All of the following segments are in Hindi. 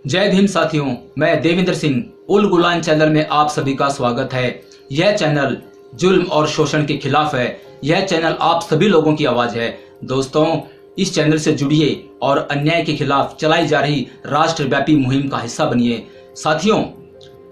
जय भीम साथियों, मैं देवेंद्र सिंह उल गुलान चैनल में आप सभी का स्वागत है। यह चैनल जुल्म और शोषण के खिलाफ है। यह चैनल आप सभी लोगों की आवाज है। दोस्तों, इस चैनल से जुड़िए और अन्याय के खिलाफ चलाई जा रही राष्ट्रव्यापी मुहिम का हिस्सा बनिए। साथियों,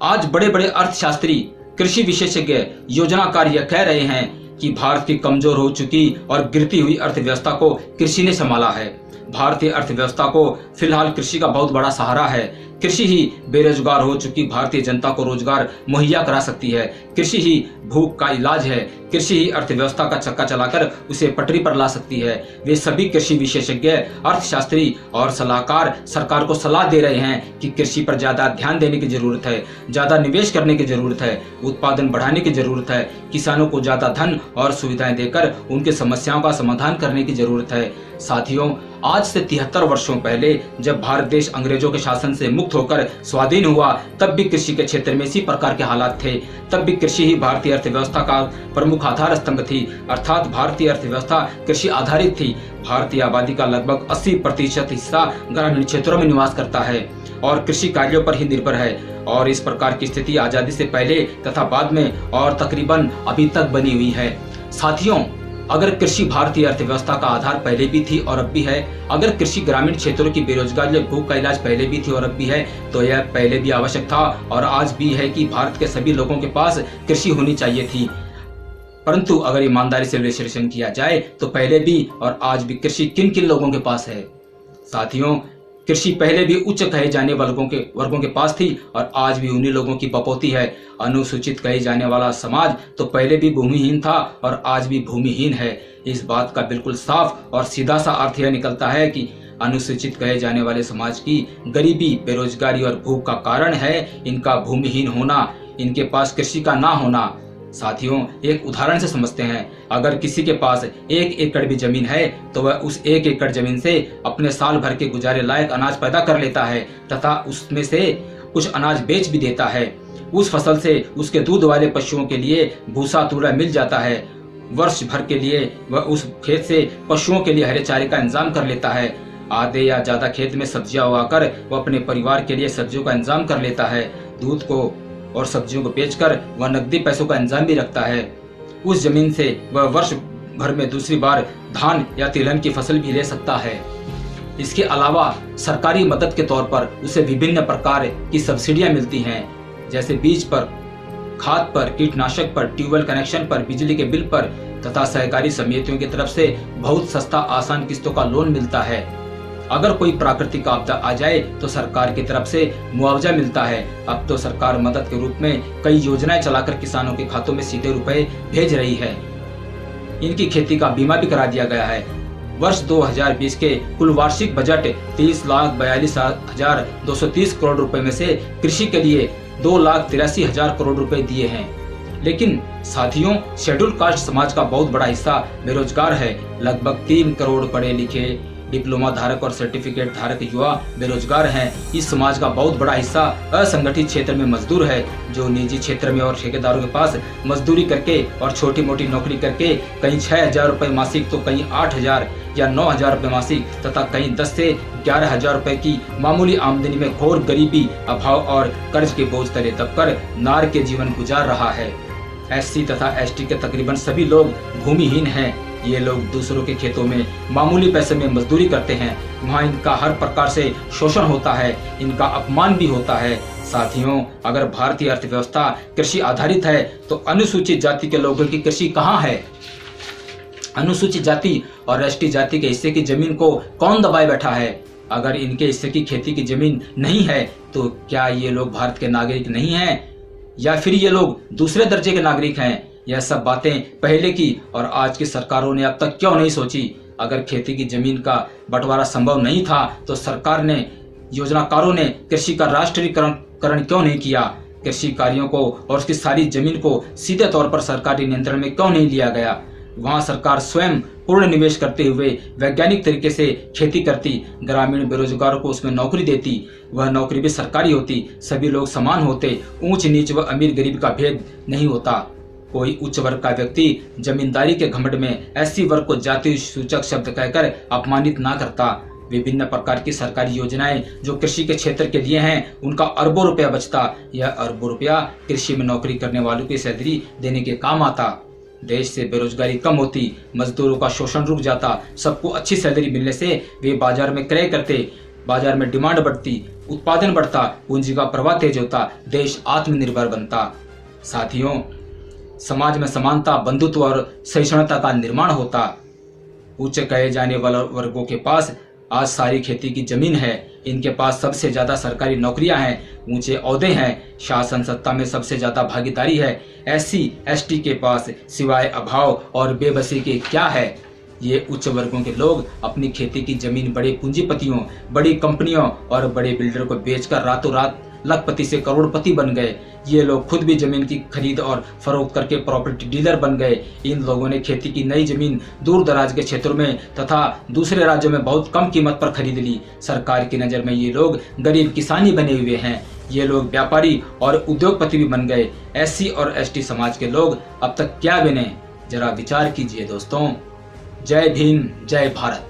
आज बड़े बड़े अर्थशास्त्री, कृषि विशेषज्ञ, योजनाकार यह कह रहे हैं कि भारत की कमजोर हो चुकी और गिरती हुई अर्थव्यवस्था को कृषि ने संभाला है। भारतीय अर्थव्यवस्था को फिलहाल कृषि का बहुत बड़ा सहारा है। कृषि ही बेरोजगार हो चुकी भारतीय जनता को रोजगार मुहैया करा सकती है। कृषि ही भूख का इलाज है। कृषि ही अर्थव्यवस्था का चक्का चलाकर उसे पटरी पर ला सकती है। वे सभी कृषि विशेषज्ञ, अर्थशास्त्री और सलाहकार सरकार को सलाह दे रहे हैं कि कृषि पर ज्यादा ध्यान देने की जरूरत है, ज्यादा निवेश करने की जरूरत है, उत्पादन बढ़ाने की जरूरत है, किसानों को ज्यादा धन और सुविधाएं देकर उनकी समस्याओं का समाधान करने की जरूरत है। साथियों, आज से 73 वर्षों पहले जब भारत देश अंग्रेजों के शासन से मुक्त होकर स्वाधीन हुआ, तब भी कृषि के क्षेत्र में इसी प्रकार के हालात थे। तब भी कृषि ही भारतीय अर्थव्यवस्था का प्रमुख आधार स्तंभ थी, अर्थात भारतीय अर्थव्यवस्था कृषि आधारित थी। भारतीय आबादी का लगभग 80% हिस्सा ग्रामीण क्षेत्रों में निवास करता है और कृषि कार्यों पर ही निर्भर है। और इस प्रकार की स्थिति आजादी से पहले तथा बाद में और तकरीबन अभी तक बनी हुई है। साथियों, अगर कृषि भारतीय अर्थव्यवस्था का आधार पहले भी थी और अब भी है, अगर कृषि ग्रामीण क्षेत्रों की बेरोजगारी और भूख का इलाज पहले भी थी और अब भी है, तो यह पहले भी आवश्यक था और आज भी है कि भारत के सभी लोगों के पास कृषि होनी चाहिए थी। परंतु अगर ईमानदारी से विश्लेषण किया जाए तो पहले भी और आज भी कृषि किन किन लोगों के पास है। साथियों, कृषि पहले भी उच्च कहे जाने वर्गों के पास थी और आज भी उन्हीं लोगों की बपौती है। अनुसूचित कहे जाने वाला समाज तो पहले भी भूमिहीन था और आज भी भूमिहीन है। इस बात का बिल्कुल साफ और सीधा सा अर्थ यह निकलता है कि अनुसूचित कहे जाने वाले समाज की गरीबी, बेरोजगारी और भूख का कारण है इनका भूमिहीन होना, इनके पास कृषि का ना होना। साथियों, एक उदाहरण से समझते हैं। अगर किसी के पास 1 एकड़ भी जमीन है तो वह उस 1 एकड़ जमीन से अपने साल भर के गुजारे लायक अनाज पैदा कर लेता है तथा उसमें से कुछ अनाज बेच भी देता है। उस फसल से उसके दूध वाले पशुओं के लिए भूसा तूड़ा मिल जाता है। वर्ष भर के लिए वह उस खेत से पशुओं के लिए हरे चारे का इंतजाम कर लेता है। आधे या ज्यादा खेत में सब्जियां उगाकर वह अपने परिवार के लिए सब्जियों का इंतजाम कर लेता है। दूध को और सब्जियों को बेचकर वह नकदी पैसों का इंतजाम भी रखता है। उस जमीन से वह वर्ष भर में दूसरी बार धान या तिलहन की फसल भी ले सकता है। इसके अलावा सरकारी मदद के तौर पर उसे विभिन्न प्रकार की सब्सिडियां मिलती हैं, जैसे बीज पर, खाद पर, कीटनाशक पर, ट्यूबवेल कनेक्शन पर, बिजली के बिल पर तथा सहकारी समितियों की तरफ से बहुत सस्ता आसान किस्तों का लोन मिलता है। अगर कोई प्राकृतिक आपदा आ जाए तो सरकार की तरफ से मुआवजा मिलता है। अब तो सरकार मदद के रूप में कई योजनाएं चलाकर किसानों के खातों में सीधे रुपए भेज रही है। इनकी खेती का बीमा भी करा दिया गया है। वर्ष 2020 के कुल वार्षिक बजट 30,42,230 करोड़ रुपए में से कृषि के लिए 2,83,000 करोड़ रुपए दिए हैं। लेकिन साथियों, शेड्यूल कास्ट समाज का बहुत बड़ा हिस्सा बेरोजगार है। लगभग 3 करोड़ पढ़े लिखे डिप्लोमा धारक और सर्टिफिकेट धारक युवा बेरोजगार हैं। इस समाज का बहुत बड़ा हिस्सा असंगठित क्षेत्र में मजदूर है, जो निजी क्षेत्र में और ठेकेदारों के पास मजदूरी करके और छोटी मोटी नौकरी करके कहीं 6,000 रुपए मासिक तो कहीं 8,000 या 9,000 रुपए मासिक तथा कहीं 10 से 11,000 रुपए की मामूली आमदनी में घोर गरीबी, अभाव और कर्ज के बोझ तले दबकर नार के जीवन गुजार रहा है। SC तथा ST के तकरीबन सभी लोग भूमिहीन हैं। ये लोग दूसरों के खेतों में मामूली पैसे में मजदूरी करते हैं। वहाँ इनका हर प्रकार से शोषण होता है, इनका अपमान भी होता है। साथियों, अगर भारतीय अर्थव्यवस्था कृषि आधारित है तो अनुसूचित जाति के लोगों की कृषि कहाँ है? अनुसूचित जाति और ST जाति के हिस्से की जमीन को कौन दबाए बैठा है? अगर इनके हिस्से की खेती की जमीन नहीं है तो क्या ये लोग भारत के नागरिक नहीं हैं या फिर ये लोग दूसरे दर्जे के नागरिक हैं? यह सब बातें पहले की और आज की सरकारों ने अब तक क्यों नहीं सोची? अगर खेती की जमीन का बंटवारा संभव नहीं था तो सरकार ने, योजनाकारों ने कृषि का राष्ट्रीयकरण क्यों नहीं किया? कृषि कार्यों को और उसकी सारी जमीन को सीधे तौर पर सरकारी नियंत्रण में क्यों नहीं लिया गया? वहां सरकार स्वयं पूर्ण निवेश करते हुए वैज्ञानिक तरीके से खेती करती, ग्रामीण बेरोजगारों को उसमें नौकरी देती, वह नौकरी भी सरकारी होती, सभी लोग समान होते, ऊंच नीच व अमीर गरीब का भेद नहीं होता। कोई उच्च वर्ग का व्यक्ति जमींदारी के घमंड में SC वर्ग को जाति सूचक शब्द कहकर अपमानित ना करता। विभिन्न प्रकार की सरकारी योजनाएं जो कृषि के क्षेत्र के लिए हैं, उनका अरबों रुपया बचता। यह अरबों रुपया कृषि में नौकरी करने वालों की सैलरी देने के काम आता। देश से बेरोजगारी कम होती, मजदूरों का शोषण रुक जाता, सबको अच्छी सैलरी मिलने से वे बाजार में क्रय करते, बाजार में डिमांड बढ़ती, उत्पादन बढ़ता, पूंजी का प्रवाह तेज होता, देश आत्मनिर्भर बनता। साथियों, समाज में समानता, बंधुत्व और सहिष्णुता का निर्माण होता। उच्च कहे जाने वाले वर्गों के पास आज सारी खेती की जमीन है, इनके पास सबसे ज्यादा सरकारी नौकरियां हैं, ऊंचे ओहदे हैं, शासन सत्ता में सबसे ज्यादा भागीदारी है। SC ST के पास सिवाय अभाव और बेबसी के क्या है? ये उच्च वर्गों के लोग अपनी खेती की जमीन बड़े पूंजीपतियों, बड़ी कंपनियों और बड़े बिल्डर को बेचकर रातों रात लखपति से करोड़पति बन गए। ये लोग खुद भी जमीन की खरीद और फरोख्त करके प्रॉपर्टी डीलर बन गए। इन लोगों ने खेती की नई जमीन दूर दराज के क्षेत्रों में तथा दूसरे राज्यों में बहुत कम कीमत पर खरीद ली। सरकार की नज़र में ये लोग गरीब किसानी बने हुए हैं। ये लोग व्यापारी और उद्योगपति भी बन गए। SC और ST समाज के लोग अब तक क्या बने, जरा विचार कीजिए दोस्तों। जय भीम, जय भारत।